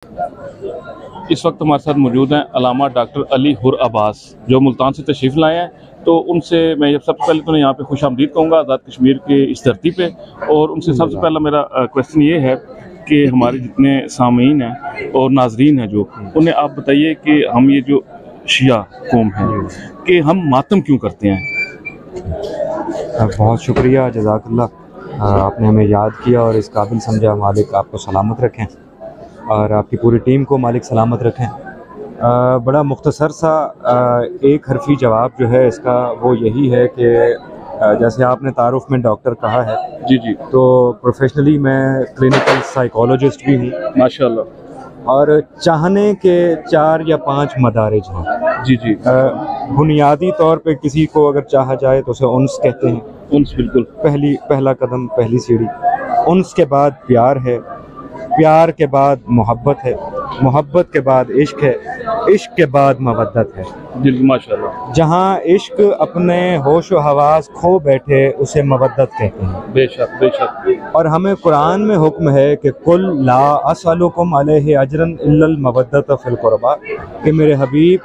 इस वक्त हमारे साथ मौजूद हैं अल्लामा डॉक्टर अली हुर अब्बास, जो मुल्तान से तशरीफ़ लाए हैं। तो उनसे मैं सबसे पहले तो यहाँ पे खुश आमदीद कहूँगा आज़ाद कश्मीर के इस धरती पे। और उनसे सबसे पहला मेरा क्वेश्चन ये है कि हमारे जितने सामीन हैं और नाजरीन हैं जो, उन्हें आप बताइए कि हम ये जो शिया कौम है कि हम मातम क्यों करते हैं। बहुत शुक्रिया, जज़ाकल्लाह, आपने हमें याद किया और इस काबिल समझा। मालिक आपको सलामत रखें और आपकी पूरी टीम को मालिक सलामत रखें। बड़ा मुख्तसर सा एक हरफी जवाब जो है इसका वो यही है कि जैसे आपने तारुफ में डॉक्टर कहा है, जी जी, तो प्रोफेशनली मैं क्लिनिकल साइकोलॉजिस्ट भी हूँ माशाल्लाह। और चाहने के 4 या 5 मदारिज हैं। जी जी, बुनियादी तौर पे किसी को अगर चाहा जाए तो उसे उन्स कहते हैं। उन्स, बिल्कुल। पहला कदम, पहली सीढ़ी। उन्स के बाद प्यार है, प्यार के बाद मोहब्बत है, मोहब्बत के बाद इश्क है, इश्क के बाद मवद्दत है। जी माशाल्लाह। जहाँ इश्क अपने होश व हवास खो बैठे उसे मवद्दत कहते हैं। बेशक बेशक। और हमें कुरान में हुक्म है कि कुल ला असअलुकुम अलैहि अजरन इल्लल मवद्दत फिल कुर्बा, कि मेरे हबीब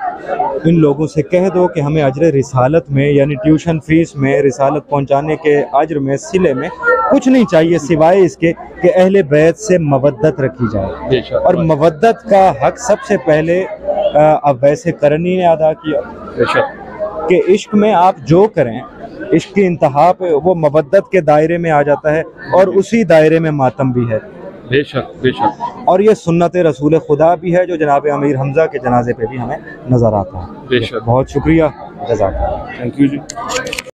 इन लोगों से कह दो कि हमें अजर रिसालत में, यानी ट्यूशन फीस में, रिसालत पहुँचाने के अजर में, सिले में कुछ नहीं चाहिए सिवाय इसके कि अहले बैत से मवद्दत रखी जाए। और मवद्दत का हक सबसे पहले अब वैसे करनी ने अदा किया कि इश्क में आप जो करें, इश्क की इंतहा पे वो मवद्दत के दायरे में आ जाता है और उसी दायरे में मातम भी है। बेशक बेशक। और ये सुन्नत रसूल खुदा भी है जो जनाब अमीर हमजा के जनाजे पे भी हमें नजर आता है। बेशक। बहुत शुक्रिया, जज़ाकल्लाह। Thank you ji.